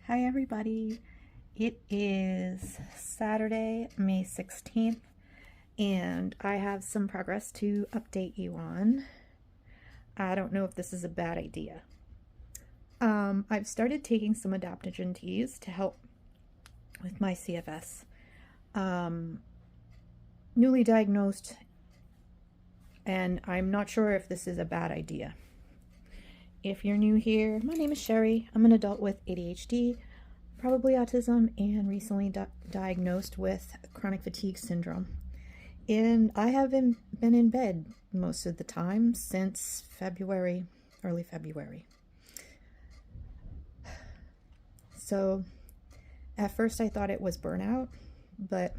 Hi everybody, it is Saturday, May 16th, and I have some progress to update you on. I don't know if this is a bad idea. I've started taking some adaptogen teas to help with my CFS. Newly diagnosed, and I'm not sure if this is a bad idea. If you're new here, my name is Sheri. I'm an adult with ADHD, probably autism, and recently diagnosed with chronic fatigue syndrome. And I haven't been in bed most of the time since February, early February. So at first I thought it was burnout, but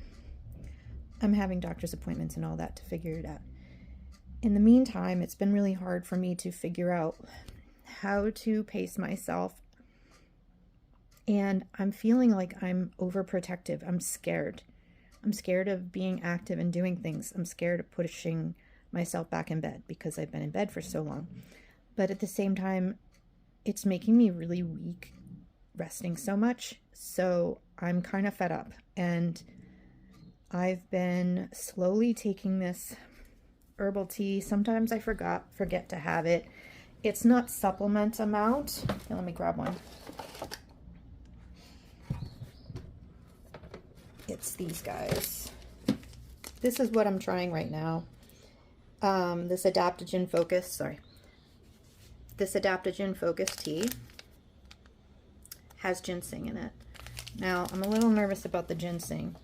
I'm having doctor's appointments and all that to figure it out. In the meantime, it's been really hard for me to figure out how to pace myself, and I'm feeling like I'm overprotective. I'm scared of being active and doing things. I'm scared of pushing myself back in bed because I've been in bed for so long, but at the same time it's making me really weak resting so much, so I'm kind of fed up, and I've been slowly taking this herbal tea. Sometimes I forget to have it. It's not supplement amount. Here, let me grab one. It's these guys. This is what I'm trying right now. This adaptogen-focused tea has ginseng in it. Now, I'm a little nervous about the ginseng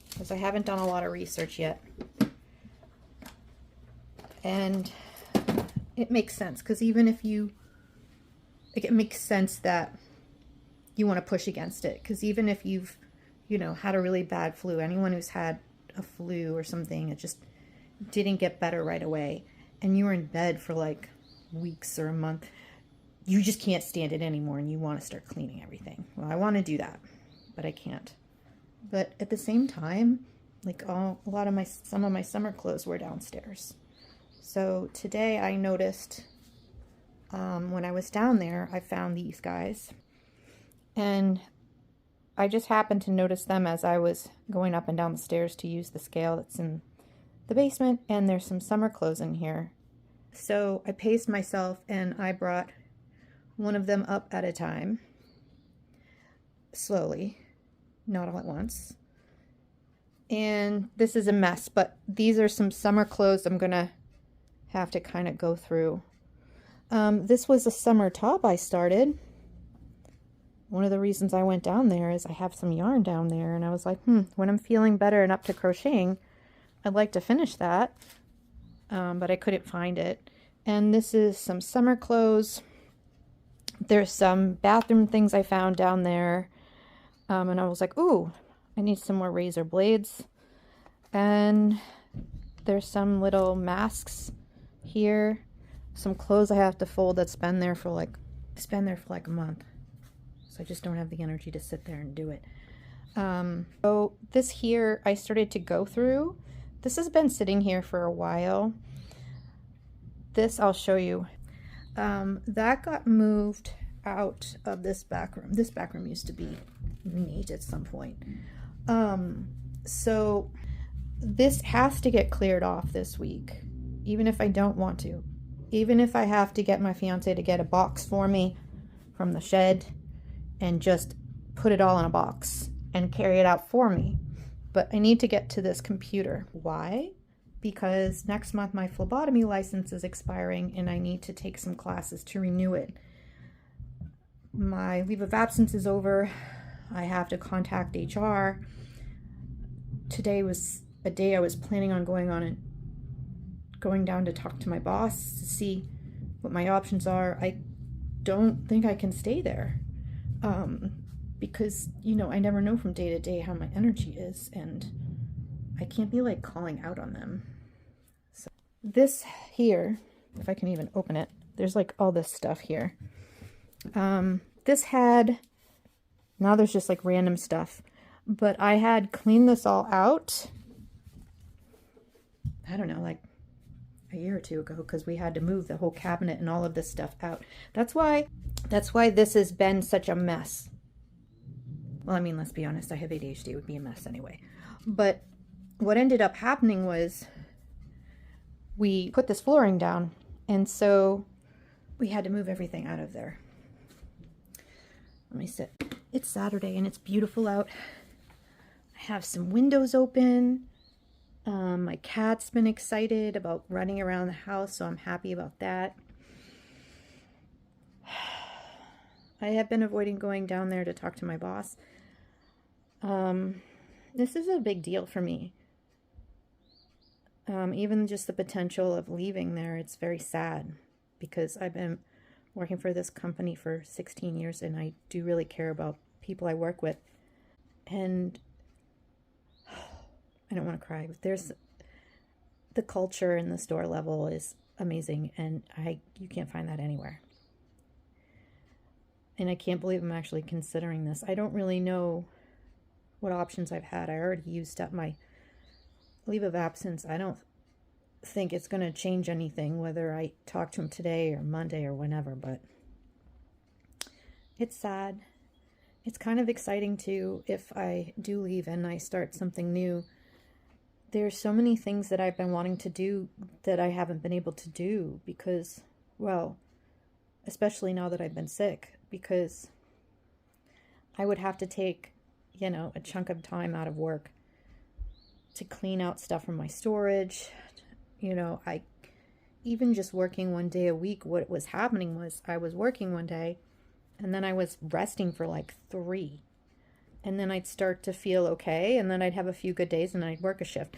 because I haven't done a lot of research yet. And it makes sense, because even if it makes sense that you want to push against it, because even if you've, had a really bad flu, anyone who's had a flu or something, it just didn't get better right away, and you were in bed for like weeks or a month, you just can't stand it anymore, and you want to start cleaning everything. Well, I want to do that, but I can't. But at the same time, like some of my summer clothes were downstairs. So today I noticed, when I was down there, I found these guys, and I just happened to notice them as I was going up and down the stairs to use the scale that's in the basement, and there's some summer clothes in here. So I paced myself, and I brought one of them up at a time, slowly, not all at once. And this is a mess, but these are some summer clothes I'm gonna have to kind of go through. This was a summer top I started. One of the reasons I went down there is I have some yarn down there, and I was like, when I'm feeling better and up to crocheting, I'd like to finish that, but I couldn't find it. And this is some summer clothes. There's some bathroom things I found down there, and I was like, ooh, I need some more razor blades. And there's some little masks here, some clothes I have to fold that's been there for like a month, so I just don't have the energy to sit there and do it. So this here I started to go through. This has been sitting here for a while. This I'll show you. That got moved out of this back room. This back room used to be neat at some point. So this has to get cleared off this week, even if I don't want to. Even if I have to get my fiance to get a box for me from the shed and just put it all in a box and carry it out for me. But I need to get to this computer. Why? Because next month my phlebotomy license is expiring, and I need to take some classes to renew it. My leave of absence is over. I have to contact HR. Today was a day I was planning on going down to talk to my boss to see what my options are. I don't think I can stay there, because I never know from day to day how my energy is, and I can't be like calling out on them. So this here, if I can even open it, there's like all this stuff here. Now there's just like random stuff, but I had cleaned this all out, I don't know, like a year or two ago, because we had to move the whole cabinet and all of this stuff out. That's why That's why this has been such a mess. Well, I mean, let's be honest, I have ADHD, it would be a mess anyway. But what ended up happening was we put this flooring down, and so we had to move everything out of there. Let me sit. It's Saturday and it's beautiful out. I have some windows open. My cat's been excited about running around the house, so I'm happy about that. I have been avoiding going down there to talk to my boss. This is a big deal for me. Even just the potential of leaving there, it's very sad because I've been working for this company for 16 years and I do really care about people I work with. And I don't want to cry, but there's the culture in the store level is amazing, and you can't find that anywhere. And I can't believe I'm actually considering this. I don't really know what options I've had. I already used up my leave of absence. I don't think it's going to change anything whether I talk to him today or Monday or whenever, but it's sad. It's kind of exciting too if I do leave and I start something new. There's so many things that I've been wanting to do that I haven't been able to do because, well, especially now that I've been sick, because I would have to take, a chunk of time out of work to clean out stuff from my storage. I even just working one day a week, what was happening was I was working one day and then I was resting for like 3. And then I'd start to feel okay, and then I'd have a few good days and I'd work a shift.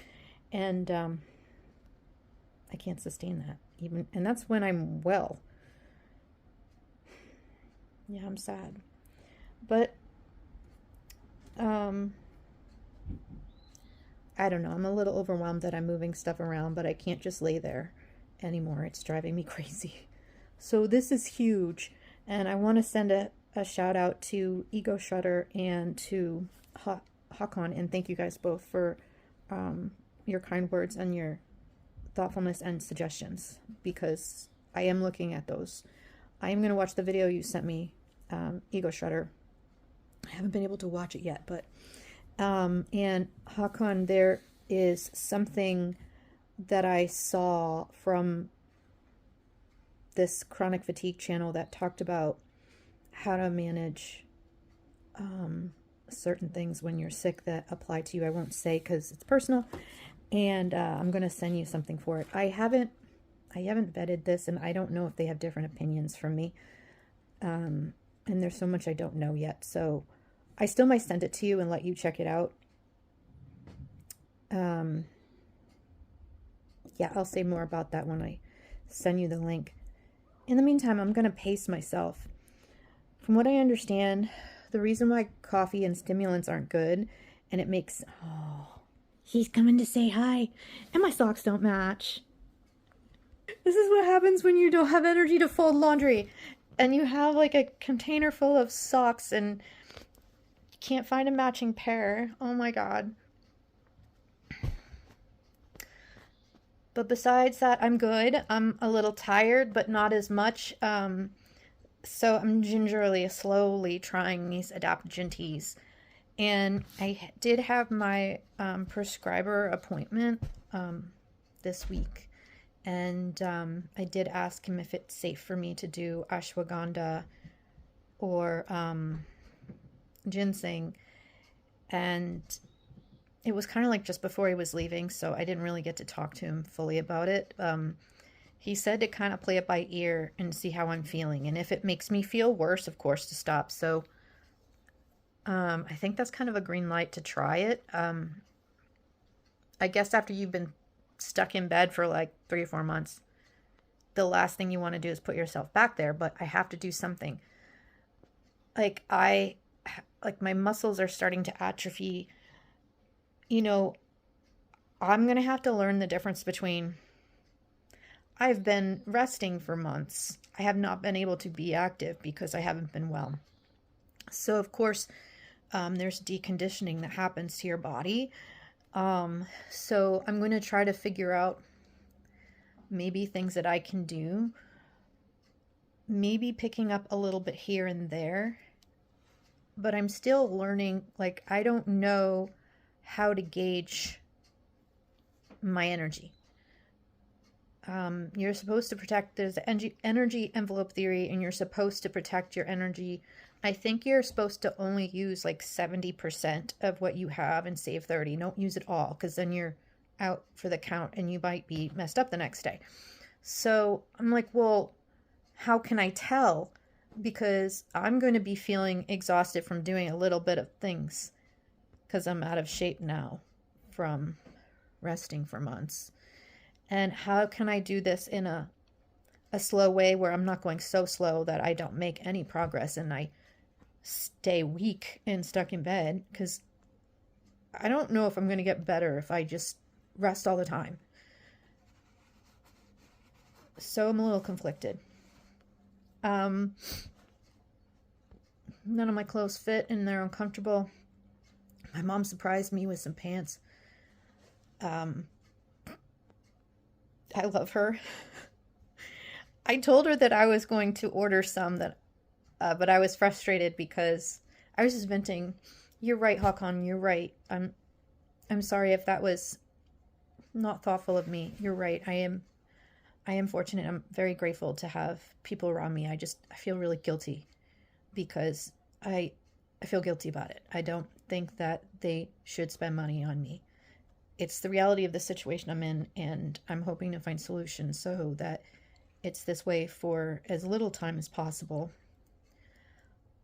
And I can't sustain that even, and that's when I'm well. Yeah, I'm sad. But I don't know. I'm a little overwhelmed that I'm moving stuff around, but I can't just lay there anymore. It's driving me crazy. So this is huge. And I want to send a shout out to Ego Shredder and to Hakon, and thank you guys both for your kind words and your thoughtfulness and suggestions, because I am looking at those. I am going to watch the video you sent me, Ego Shredder. I haven't been able to watch it yet, but and Hakon, there is something that I saw from this chronic fatigue channel that talked about how to manage certain things when you're sick that apply to you. I won't say because it's personal, and I'm going to send you something for it. I haven't vetted this, and I don't know if they have different opinions from me. And there's so much I don't know yet, so I still might send it to you and let you check it out. Yeah, I'll say more about that when I send you the link. In the meantime, I'm going to pace myself. From what I understand, the reason why coffee and stimulants aren't good, and it makes... Oh, he's coming to say hi, and my socks don't match. This is what happens when you don't have energy to fold laundry, and you have like a container full of socks, and you can't find a matching pair. Oh my god. But besides that, I'm good. I'm a little tired, but not as much. So I'm gingerly, slowly trying these adaptogen teas. And I did have my prescriber appointment this week. And I did ask him if it's safe for me to do ashwagandha or ginseng. And it was kind of like just before he was leaving, so I didn't really get to talk to him fully about it. He said to kind of play it by ear and see how I'm feeling. And if it makes me feel worse, of course, to stop. So I think that's kind of a green light to try it. I guess after you've been stuck in bed for like 3 or 4 months, the last thing you want to do is put yourself back there. But I have to do something. Like my muscles are starting to atrophy. I'm going to have to learn the difference between... I've been resting for months. I have not been able to be active because I haven't been well. So, of course, there's deconditioning that happens to your body. So I'm going to try to figure out maybe things that I can do maybe picking up a little bit here and there, but I'm still learning. Like, I don't know how to gauge my energy. You're supposed to protect, there's energy envelope theory, and you're supposed to protect your energy. I think you're supposed to only use like 70% of what you have and save 30. Don't use it all, because then you're out for the count and you might be messed up the next day. So I'm like, well, how can I tell? Because I'm going to be feeling exhausted from doing a little bit of things, because I'm out of shape now from resting for months. And how can I do this in a slow way where I'm not going so slow that I don't make any progress and I stay weak and stuck in bed? Because I don't know if I'm going to get better if I just rest all the time. So I'm a little conflicted. None of my clothes fit and they're uncomfortable. My mom surprised me with some pants. I love her. I told her that I was going to order some, but I was frustrated because I was just venting. You're right, Hakan. You're right. I'm sorry if that was not thoughtful of me. You're right. I am fortunate. I'm very grateful to have people around me. I feel really guilty because I feel guilty about it. I don't think that they should spend money on me. It's the reality of the situation I'm in, and I'm hoping to find solutions so that it's this way for as little time as possible.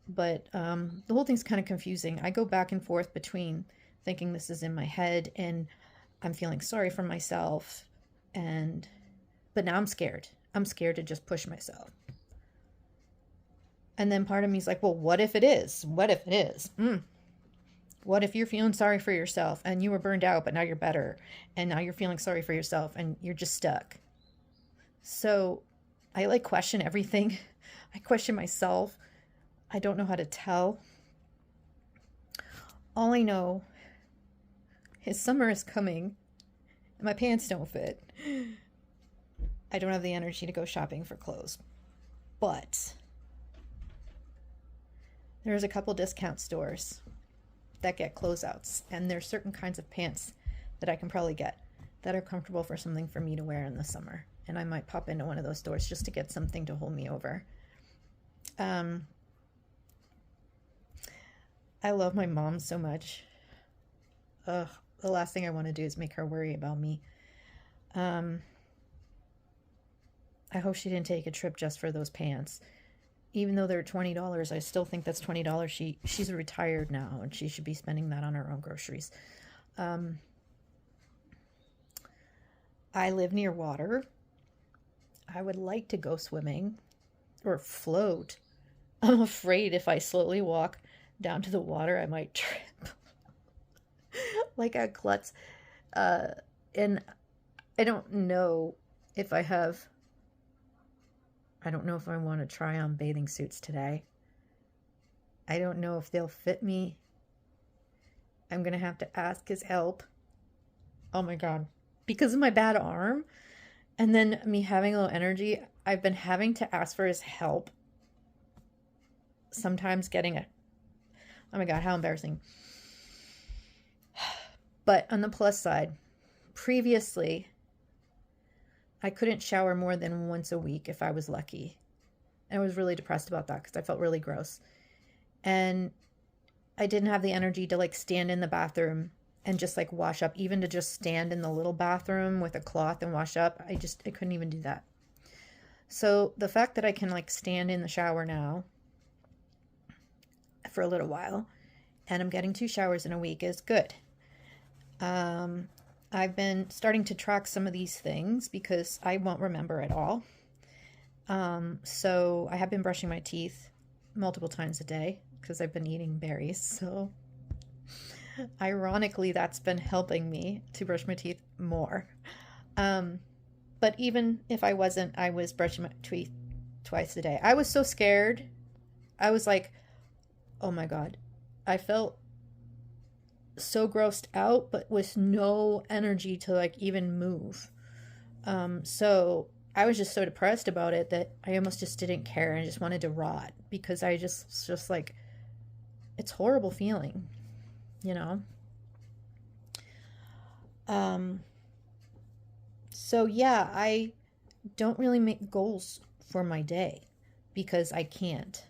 But the whole thing's kind of confusing. I go back and forth between thinking this is in my head and I'm feeling sorry for myself, but now I'm scared. I'm scared to just push myself. And then part of me is like, well, what if it is? What if it is? What if you're feeling sorry for yourself and you were burned out, but now you're better, and now you're feeling sorry for yourself and you're just stuck? So I like question everything. I question myself. I don't know how to tell. All I know is summer is coming and my pants don't fit. I don't have the energy to go shopping for clothes, but there's a couple discount stores that get closeouts, and there's certain kinds of pants that I can probably get that are comfortable for something for me to wear in the summer, and I might pop into one of those stores just to get something to hold me over. I love my mom so much. The last thing I want to do is make her worry about me. I hope she didn't take a trip just for those pants. Even though they're $20, I still think that's $20. She's retired now, and she should be spending that on her own groceries. I live near water. I would like to go swimming or float. I'm afraid if I slowly walk down to the water, I might trip like a klutz. And I don't know if I don't know if I want to try on bathing suits today. I don't know if they'll fit me. I'm going to have to ask his help. Oh my God. Because of my bad arm and then me having low energy, I've been having to ask for his help. Sometimes getting it. Oh my God, how embarrassing. But on the plus side, previously, I couldn't shower more than once a week if I was lucky. And I was really depressed about that because I felt really gross. And I didn't have the energy to like stand in the bathroom and just like wash up, even to just stand in the little bathroom with a cloth and wash up. I couldn't even do that. So the fact that I can like stand in the shower now for a little while and I'm getting 2 showers in a week is good. I've been starting to track some of these things because I won't remember it all. So I have been brushing my teeth multiple times a day because I've been eating berries. So ironically, that's been helping me to brush my teeth more. But even if I wasn't, I was brushing my teeth twice a day. I was so scared. I was like, oh my God. I felt so grossed out, but with no energy to like even move. So I was just so depressed about it that I almost just didn't care and just wanted to rot, because I just like, it's a horrible feeling, you know? So yeah, I don't really make goals for my day because I can't.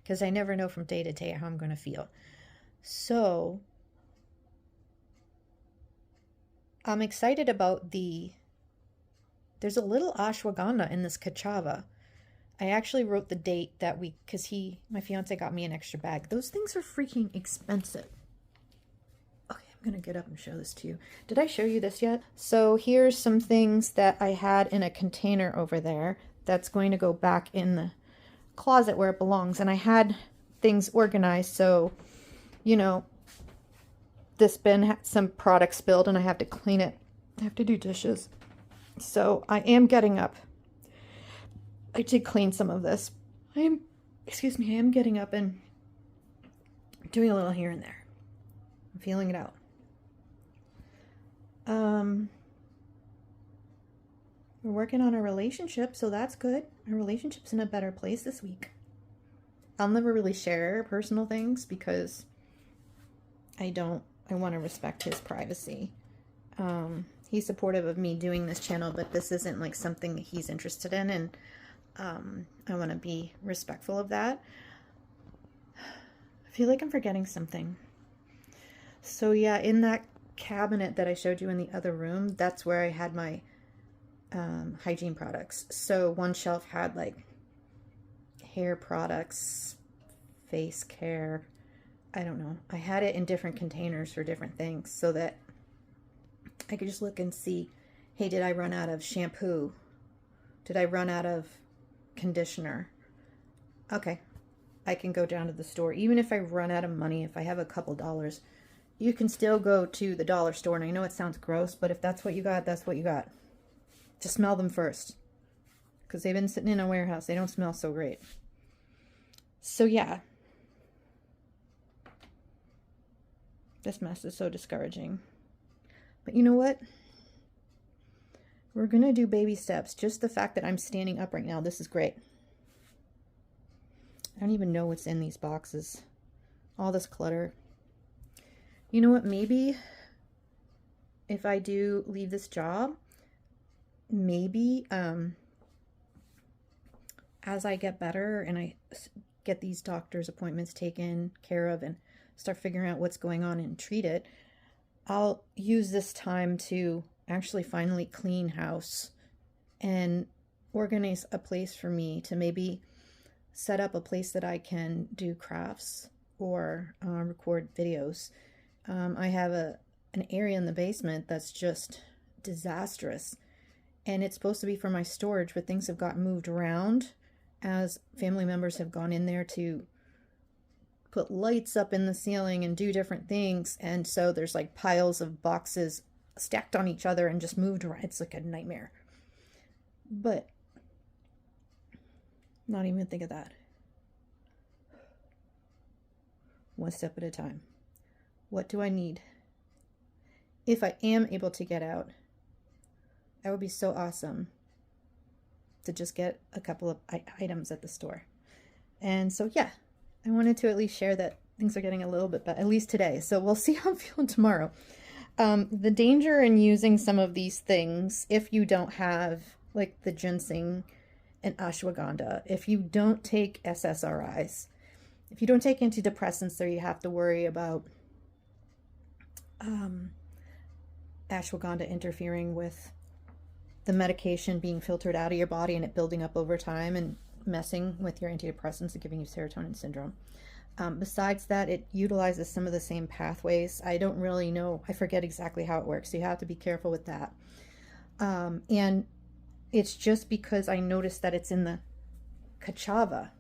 Because I never know from day to day how I'm going to feel. So I'm excited about there's a little ashwagandha in this Kachava. I actually wrote the date that week because my fiance got me an extra bag. Those things are freaking expensive. Okay, I'm going to get up and show this to you. Did I show you this yet? So here's some things that I had in a container over there that's going to go back in the closet where it belongs. And I had things organized, so, you know, this bin had some product spilled and I have to clean it. I have to do dishes. So I am getting up. I did clean some of this. I am getting up and doing a little here and there. I'm feeling it out. We're working on a relationship, so that's good. Our relationship's in a better place this week. I'll never really share personal things because I want to respect his privacy. He's supportive of me doing this channel, but this isn't like something that he's interested in, and I want to be respectful of that. I feel like I'm forgetting something. So yeah, in that cabinet that I showed you in the other room, that's where I had my hygiene products. So one shelf had like hair products, face care, I don't know. I had it in different containers for different things so that I could just look and see, hey, did I run out of shampoo? Did I run out of conditioner? Okay, I can go down to the store. Even if I run out of money, if I have a couple dollars, you can still go to the dollar store. And I know it sounds gross, but if that's what you got, that's what you got. Just smell them first, because they've been sitting in a warehouse. They don't smell so great. So yeah, this mess is so discouraging. But you know what? We're going to do baby steps. Just the fact that I'm standing up right now, this is great. I don't even know what's in these boxes. All this clutter. You know what? Maybe if I do leave this job, maybe as I get better and I get these doctor's appointments taken care of and start figuring out what's going on and treat it, I'll use this time to actually finally clean house and organize a place for me to maybe set up a place that I can do crafts or record videos. I have an area in the basement that's just disastrous, and it's supposed to be for my storage, but things have gotten moved around as family members have gone in there to put lights up in the ceiling and do different things, and so there's like piles of boxes stacked on each other and just moved around. It's like a nightmare. But not even think of that. One step at a time. What do I need? If I am able to get out, that would be so awesome to just get a couple of items at the store. And so yeah, I wanted to at least share that things are getting a little bit better, at least today. So we'll see how I'm feeling tomorrow. The danger in using some of these things, if you don't have like the ginseng and ashwagandha, if you don't take SSRIs, if you don't take antidepressants, there you have to worry about ashwagandha interfering with the medication being filtered out of your body and it building up over time and messing with your antidepressants and giving you serotonin syndrome. Besides that, it utilizes some of the same pathways. I don't really know. I forget exactly how it works. So you have to be careful with that. And it's just because I noticed that it's in the Kachava.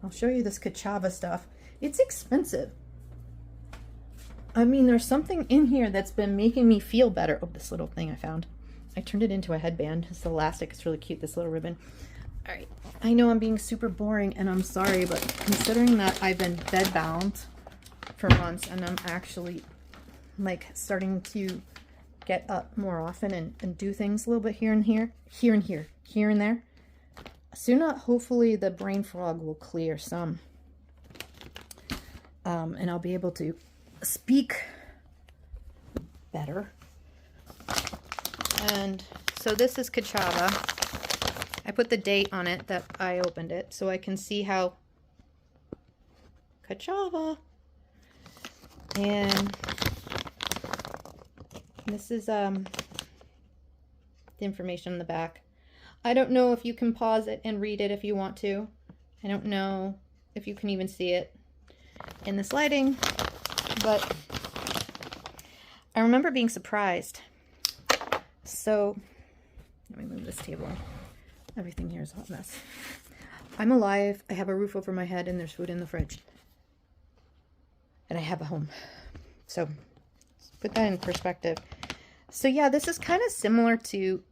I'll show you this Kachava stuff. It's expensive. I mean, there's something in here that's been making me feel better. Oh, this little thing I found. I turned it into a headband. It's elastic. It's really cute, this little ribbon. All right. I know I'm being super boring, and I'm sorry, but considering that I've been bedbound for months, and I'm actually, like, starting to get up more often and do things a little bit here and here, here and here, here and there, soon hopefully the brain fog will clear some. And I'll be able to speak better. And so this is Kachava. I put the date on it that I opened it so I can see how Kachava. And this is the information on the back. I don't know if you can pause it and read it if you want to. I don't know if you can even see it in this lighting, but I remember being surprised. So let me move this table. Everything here is a hot mess. I'm alive, I have a roof over my head, and there's food in the fridge. And I have a home. So let's put that in perspective. So yeah, this is kind of similar to,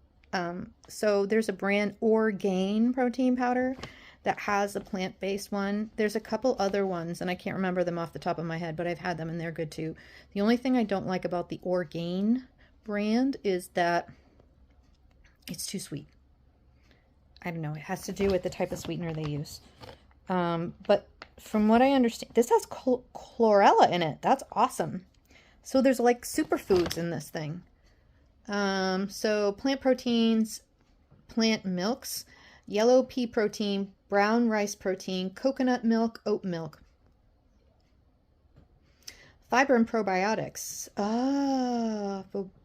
so there's a brand Orgain protein powder that has a plant-based one. There's a couple other ones, and I can't remember them off the top of my head, but I've had them and they're good too. The only thing I don't like about the Orgain brand is that it's too sweet. I don't know, it has to do with the type of sweetener they use. But from what I understand, this has chlorella in it. That's awesome. So there's like superfoods in this thing. So plant proteins, plant milks, yellow pea protein, brown rice protein, coconut milk, oat milk. Fiber and probiotics.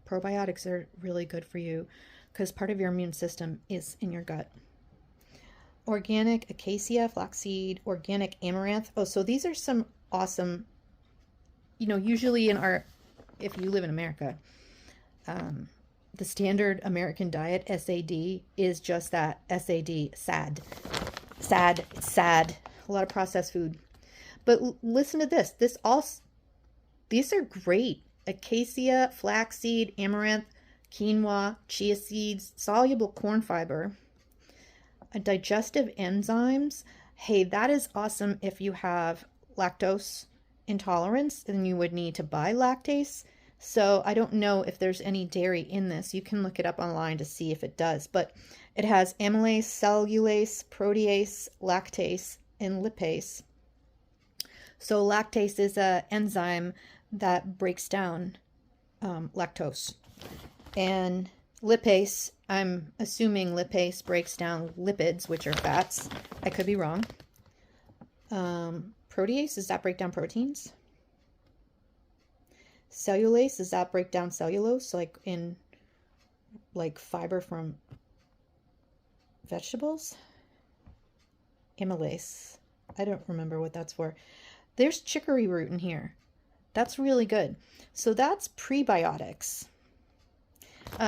Probiotics are really good for you because part of your immune system is in your gut. Organic acacia, flaxseed, organic amaranth. Oh, so these are some awesome, you know, usually if you live in America, the standard American diet, SAD, is just that, SAD, sad. It's sad. A lot of processed food. But listen to this. These are great. Acacia, flaxseed, amaranth, quinoa, chia seeds, soluble corn fiber, digestive enzymes. Hey, that is awesome if you have lactose intolerance, then you would need to buy lactase. So I don't know if there's any dairy in this. You can look it up online to see if it does, but it has amylase, cellulase, protease, lactase, and lipase. So lactase is an enzyme that breaks down lactose. And lipase, I'm assuming lipase breaks down lipids, which are fats. I could be wrong. Protease, does that break down proteins? Cellulase, does that break down cellulose, like in fiber from vegetables? Amylase, I don't remember what that's for. There's chicory root in here. That's really good. So that's prebiotics.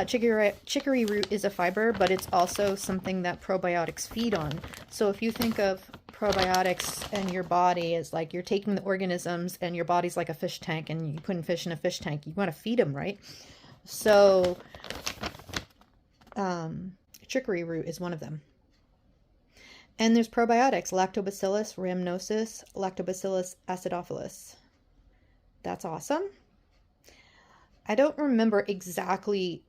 Chicory root is a fiber, but it's also something that probiotics feed on. So if you think of probiotics and your body as like you're taking the organisms and your body's like a fish tank and you put fish in a fish tank, you want to feed them, right? So chicory root is one of them. And there's probiotics, lactobacillus rhamnosus, lactobacillus acidophilus. That's awesome. I don't remember exactly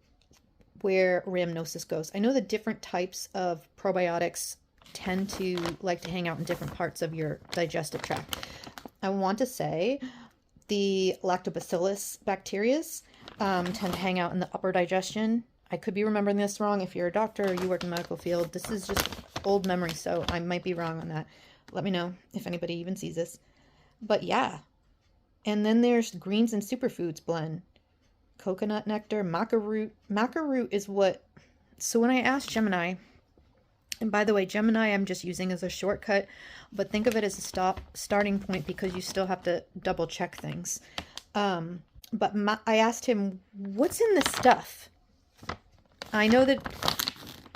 where rhamnosus goes. I know the different types of probiotics tend to like to hang out in different parts of your digestive tract. I want to say the lactobacillus bacterias tend to hang out in the upper digestion. I could be remembering this wrong. If you're a doctor or you work in the medical field, this is just old memory, so I might be wrong on that. Let me know if anybody even sees this. But yeah. And then there's greens and superfoods blend. Coconut nectar, maca root. Maca root is what... So when I asked Gemini, and by the way, Gemini I'm just using as a shortcut, but think of it as a starting point because you still have to double check things. But I asked him, what's in this stuff? I know that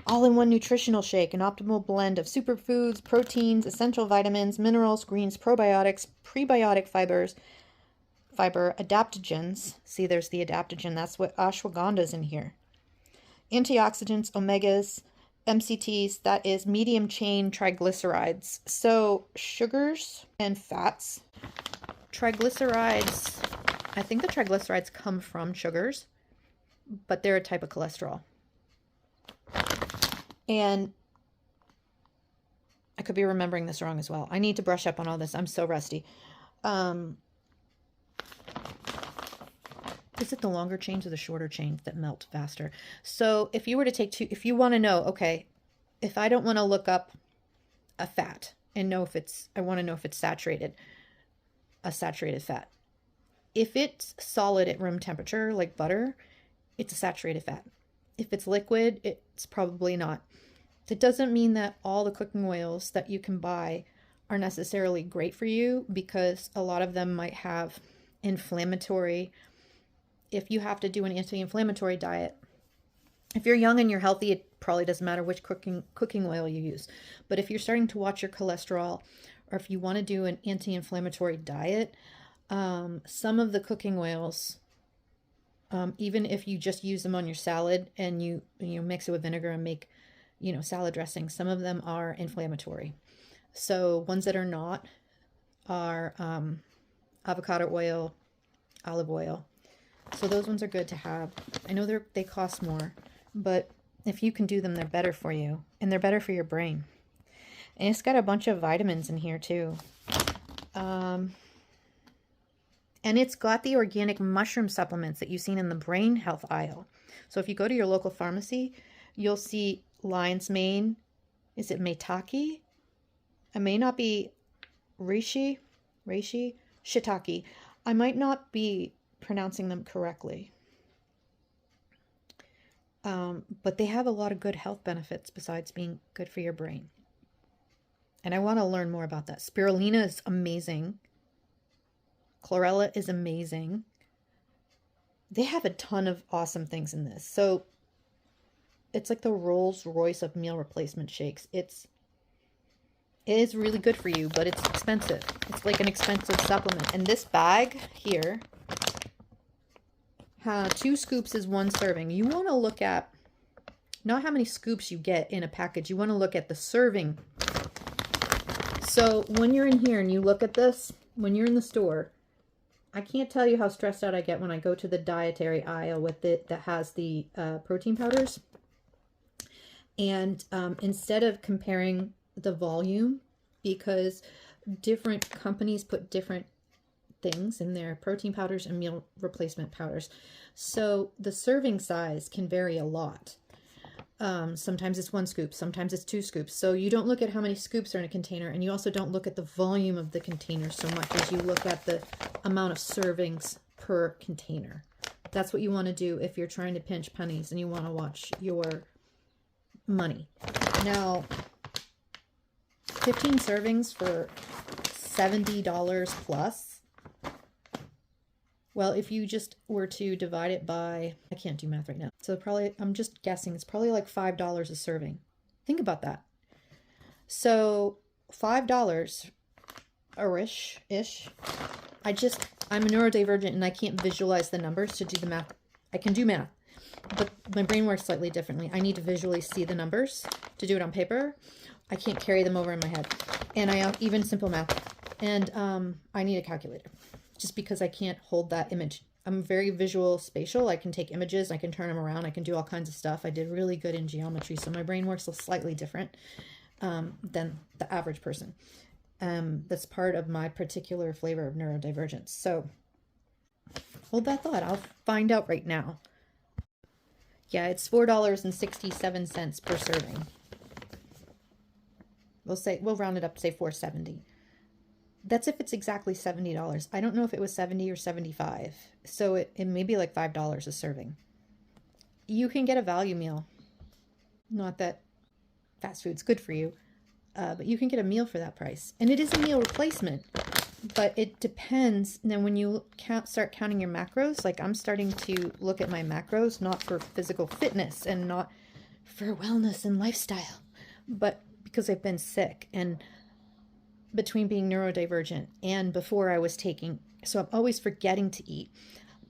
all-in-one nutritional shake, an optimal blend of superfoods, proteins, essential vitamins, minerals, greens, probiotics, prebiotic fiber, adaptogens. See, there's the adaptogen. That's what ashwagandha's in here. Antioxidants, omegas, MCTs, that is medium chain triglycerides. So sugars and fats. Triglycerides, I think the triglycerides come from sugars, but they're a type of cholesterol. And I could be remembering this wrong as well. I need to brush up on all this. I'm so rusty. Is it the longer chains or the shorter chains that melt faster? So if you were to take two, if you want to know, okay, if I don't want to look up a fat and know if it's, I want to know if it's saturated, a saturated fat. If it's solid at room temperature, like butter, it's a saturated fat. If it's liquid, it's probably not. It doesn't mean that all the cooking oils that you can buy are necessarily great for you, because a lot of them might have inflammatory. If you have to do an anti-inflammatory diet, if you're young and you're healthy, it probably doesn't matter which cooking oil you use. But if you're starting to watch your cholesterol, or if you want to do an anti-inflammatory diet, some of the cooking oils, even if you just use them on your salad and you mix it with vinegar and make, salad dressing, some of them are inflammatory. So ones that are not are avocado oil, olive oil. So those ones are good to have. I know they cost more, but if you can do them, they're better for you, and they're better for your brain. And it's got a bunch of vitamins in here too. And it's got the organic mushroom supplements that you've seen in the brain health aisle. So if you go to your local pharmacy, you'll see lion's mane. Is it maitake? It may not be reishi, shiitake. I might not be pronouncing them correctly. But they have a lot of good health benefits besides being good for your brain. And I want to learn more about that. Spirulina is amazing. Chlorella is amazing. They have a ton of awesome things in this. So it's like the Rolls Royce of meal replacement shakes. It is really good for you, but it's expensive. It's like an expensive supplement. And this bag here, 2 scoops is 1 serving. You want to look at not how many scoops you get in a package. You want to look at the serving. So when you're in here and you look at this, when you're in the store, I can't tell you how stressed out I get when I go to the dietary aisle with it that has the protein powders. And instead of comparing the volume, because different companies put different things in their protein powders and meal replacement powders, so the serving size can vary a lot. Sometimes it's 1 scoop, sometimes it's 2 scoops. So you don't look at how many scoops are in a container, and you also don't look at the volume of the container so much as you look at the amount of servings per container. That's what you want to do if you're trying to pinch pennies and you want to watch your money. Now, 15 servings for $70 plus. Well, if you just were to divide it by, I can't do math right now. So probably, I'm just guessing, it's probably like $5 a serving. Think about that. So $5 ish. I'm a neurodivergent and I can't visualize the numbers to do the math. I can do math, but my brain works slightly differently. I need to visually see the numbers to do it on paper. I can't carry them over in my head. And even simple math. And I need a calculator, just because I can't hold that image. I'm very visual spatial. I can take images, I can turn them around, I can do all kinds of stuff. I did really good in geometry, so my brain works slightly different than the average person. That's part of my particular flavor of neurodivergence. So hold that thought. I'll find out right now. Yeah, it's $4.67 per serving. We'll round it up to say $4.70. That's if it's exactly $70. I don't know if it was 70 or 75. So it may be like $5 a serving. You can get a value meal. Not that fast food's good for you, but you can get a meal for that price. And it is a meal replacement, but it depends. Then when you start counting your macros, like I'm starting to look at my macros, not for physical fitness and not for wellness and lifestyle, but because I've been sick and between being neurodivergent and before I was taking, so I'm always forgetting to eat.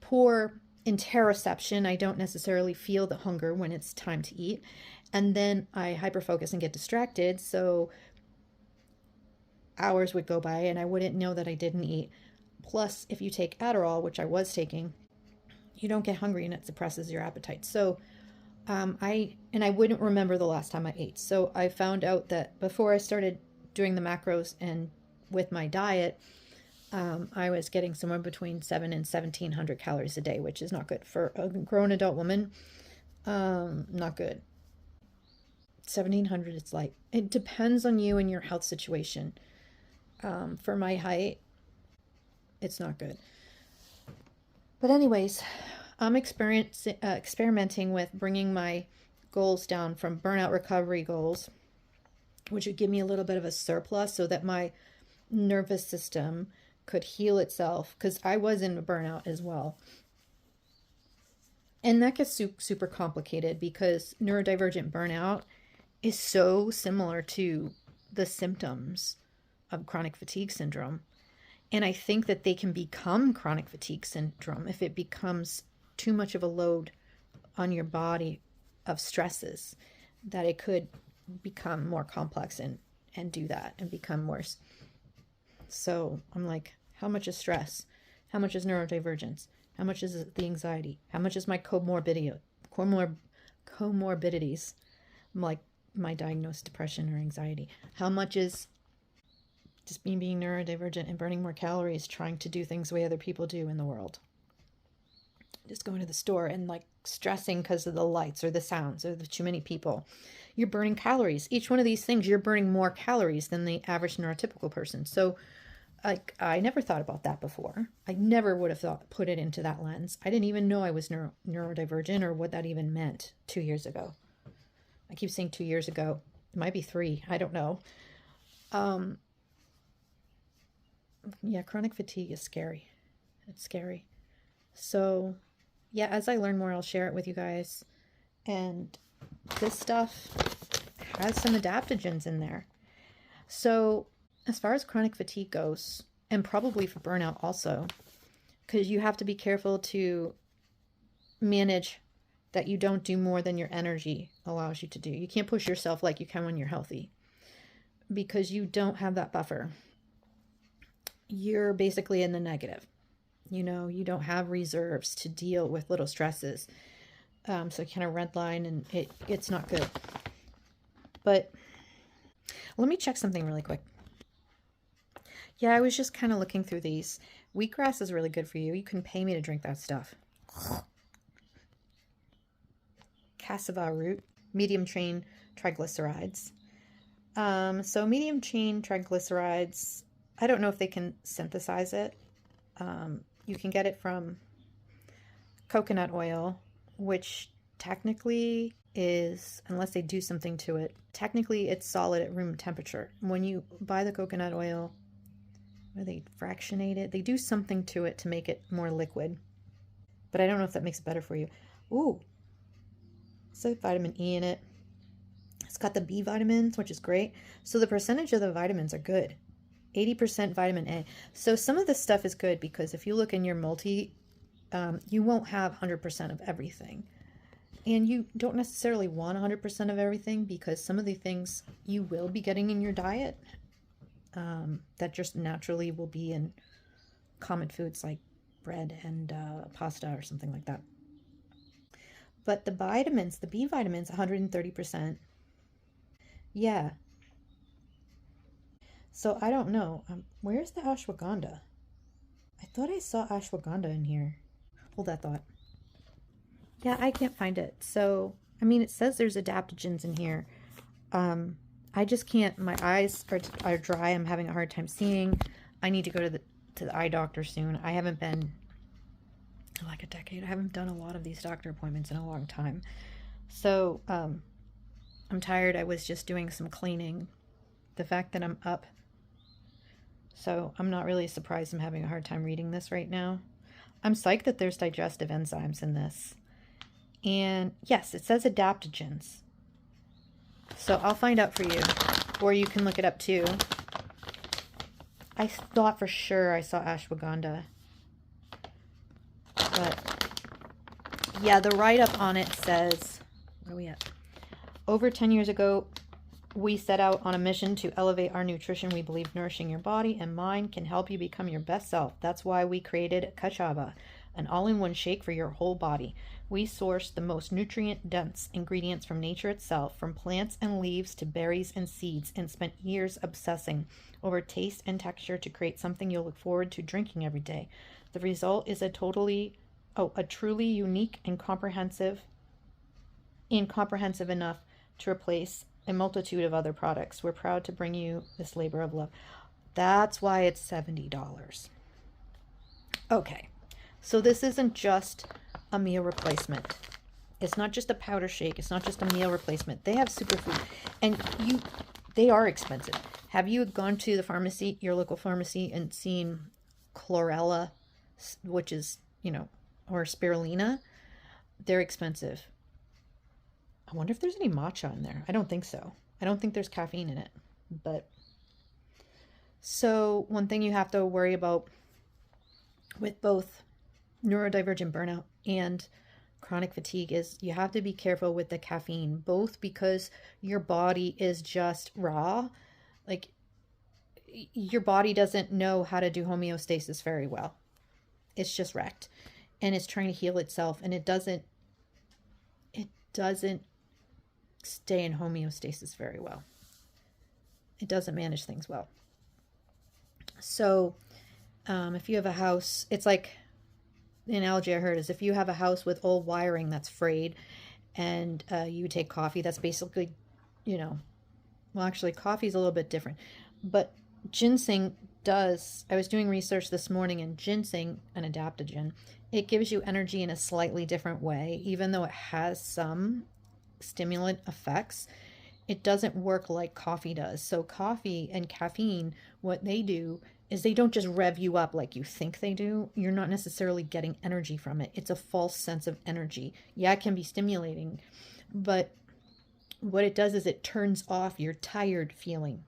Poor interoception, I don't necessarily feel the hunger when it's time to eat. And then I hyperfocus and get distracted, so hours would go by and I wouldn't know that I didn't eat. Plus, if you take Adderall, which I was taking, you don't get hungry and it suppresses your appetite. So I wouldn't remember the last time I ate. So I found out that before I started doing the macros and with my diet, I was getting somewhere between 7 and 1,700 calories a day, which is not good for a grown adult woman. Not good. 1,700, it's like, it depends on you and your health situation. For my height, it's not good. But anyways, I'm experimenting with bringing my goals down from burnout recovery goals, which would give me a little bit of a surplus so that my nervous system could heal itself, because I was in a burnout as well. And that gets super complicated because neurodivergent burnout is so similar to the symptoms of chronic fatigue syndrome. And I think that they can become chronic fatigue syndrome if it becomes too much of a load on your body of stresses, that it could become more complex and do that and become worse. So I'm like, how much is stress? How much is neurodivergence? How much is the anxiety? How much is my comorbidities? I'm like, my diagnosed depression or anxiety. How much is just me being neurodivergent and burning more calories, trying to do things the way other people do in the world? Just going to the store and like stressing because of the lights or the sounds or the too many people. You're burning calories. Each one of these things, you're burning more calories than the average neurotypical person. So I never thought about that before. I never would have put it into that lens. I didn't even know I was neurodivergent or what that even meant 2 years ago. I keep saying 2 years ago. It might be 3. I don't know. Yeah, chronic fatigue is scary. It's scary. So, yeah, as I learn more, I'll share it with you guys. And this stuff has some adaptogens in there. So, as far as chronic fatigue goes, and probably for burnout also, because you have to be careful to manage that you don't do more than your energy allows you to do. You can't push yourself like you can when you're healthy, because you don't have that buffer. You're basically in the negative. You know, you don't have reserves to deal with little stresses. So kind of redline, and it's not good. But let me check something really quick. Yeah, I was just kind of looking through these. Wheatgrass is really good for you. You can pay me to drink that stuff. Kachava root, medium chain triglycerides. So medium chain triglycerides, I don't know if they can synthesize it. You can get it from coconut oil, which technically is, unless they do something to it, technically it's solid at room temperature. When you buy the coconut oil, or they fractionate it, they do something to it to make it more liquid. But I don't know if that makes it better for you. Ooh, so vitamin E in it. It's got the B vitamins, which is great. So the percentage of the vitamins are good. 80% vitamin A. So some of this stuff is good because if you look in your multi, you won't have 100% of everything. And you don't necessarily want 100% of everything, because some of the things you will be getting in your diet that just naturally will be in common foods like bread and pasta or something like that. But the vitamins, the B vitamins, 130%. Yeah. So I don't know. Where's the ashwagandha? I thought I saw ashwagandha in here. Hold that thought. Yeah, I can't find it. So, I mean, it says there's adaptogens in here. I just can't. My eyes are dry. I'm having a hard time seeing. I need to go to the eye doctor soon. I haven't been in like a decade. I haven't done a lot of these doctor appointments in a long time. So, I'm tired. I was just doing some cleaning. The fact that I'm up. So I'm not really surprised I'm having a hard time reading this right now. I'm psyched that there's digestive enzymes in this. And yes, it says adaptogens. So I'll find out for you. Or you can look it up too. I thought for sure I saw ashwagandha. But yeah, the write-up on it says, where are we at? Over 10 years ago, we set out on a mission to elevate our nutrition. We believe nourishing your body and mind can help you become your best self. That's why we created Kachava, an all-in-one shake for your whole body. We source the most nutrient-dense ingredients from nature itself, from plants and leaves to berries and seeds, and spent years obsessing over taste and texture to create something you'll look forward to drinking every day. The result is a truly unique and comprehensive enough to replace a multitude of other products. We're proud to bring you this labor of love. That's why it's $70. Okay, so this isn't just a meal replacement. It's not just a powder shake. It's not just a meal replacement. They have superfood, and they are expensive. Have you gone to the pharmacy, your local pharmacy, and seen chlorella, which is, or spirulina? They're expensive. I wonder if there's any matcha in there. I don't think so. I don't think there's caffeine in it. But so one thing you have to worry about with both neurodivergent burnout and chronic fatigue is you have to be careful with the caffeine, both because your body is just raw. Like, your body doesn't know how to do homeostasis very well. It's just wrecked, and it's trying to heal itself, and it doesn't stay in homeostasis very well. It doesn't manage things well. So if you have a house, it's like the analogy I heard is if you have a house with old wiring that's frayed, and you take coffee, that's basically, well, actually coffee is a little bit different, but ginseng does, I was doing research this morning, and ginseng, an adaptogen, it gives you energy in a slightly different way. Even though it has some stimulant effects, it doesn't work like coffee does. So coffee and caffeine, what they do is they don't just rev you up like you think they do. You're not necessarily getting energy from it. It's a false sense of energy. Yeah, it can be stimulating, but what it does is it turns off your tired feeling.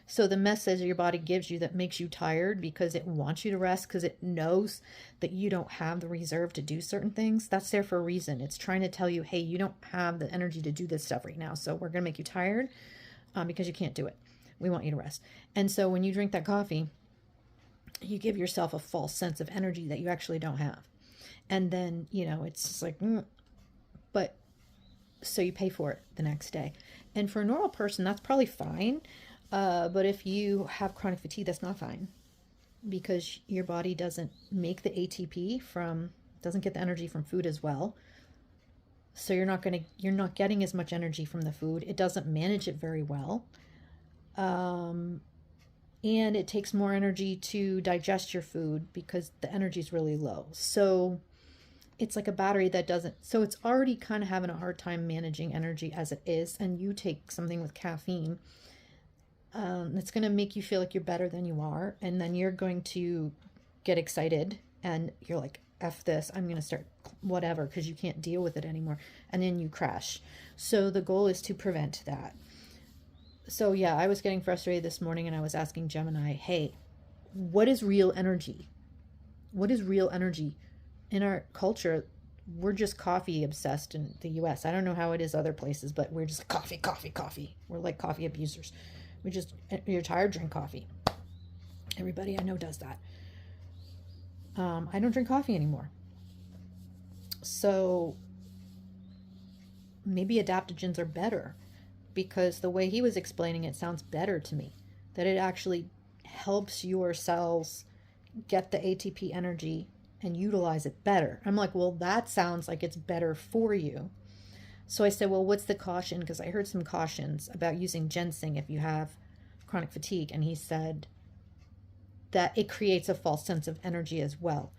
So the message your body gives you that makes you tired because it wants you to rest, because it knows that you don't have the reserve to do certain things, that's there for a reason. It's trying to tell you, hey, you don't have the energy to do this stuff right now, so we're going to make you tired because you can't do it. We want you to rest. And so when you drink that coffee, you give yourself a false sense of energy that you actually don't have. And then, it's just like, but so you pay for it the next day. And for a normal person, that's probably fine. But if you have chronic fatigue, that's not fine, because your body doesn't make the ATP doesn't get the energy from food as well. So you're not getting as much energy from the food. It doesn't manage it very well. And it takes more energy to digest your food because the energy is really low. So it's like a battery that so it's already kind of having a hard time managing energy as it is. And you take something with caffeine, it's going to make you feel like you're better than you are. And then you're going to get excited and you're like, F this, I'm going to start whatever, because you can't deal with it anymore. And then you crash. So the goal is to prevent that. So yeah, I was getting frustrated this morning, and I was asking Gemini, hey, what is real energy? What is real energy? In our culture, we're just coffee obsessed in the US. I don't know how it is other places, but we're just coffee, coffee, coffee. We're like coffee abusers. You're tired, drink coffee. Everybody I know does that. I don't drink coffee anymore. So maybe adaptogens are better, because the way he was explaining it sounds better to me, that it actually helps your cells get the ATP energy and utilize it better. I'm like, well, that sounds like it's better for you. So I said, well, what's the caution? Because I heard some cautions about using ginseng if you have chronic fatigue. And he said that it creates a false sense of energy as well.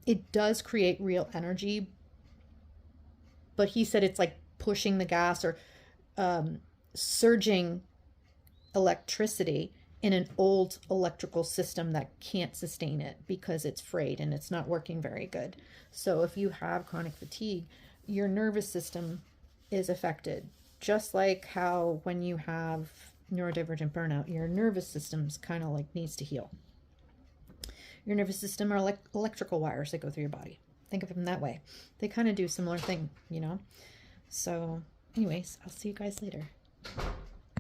It does create real energy, but he said it's like pushing the gas or surging electricity in an old electrical system that can't sustain it because it's frayed and it's not working very good. So if you have chronic fatigue, your nervous system is affected, just like how when you have neurodivergent burnout, your nervous system's kind of like needs to heal. Your nervous system are like electrical wires that go through your body. Think of them that way. They kind of do similar thing, So anyways, I'll see you guys later.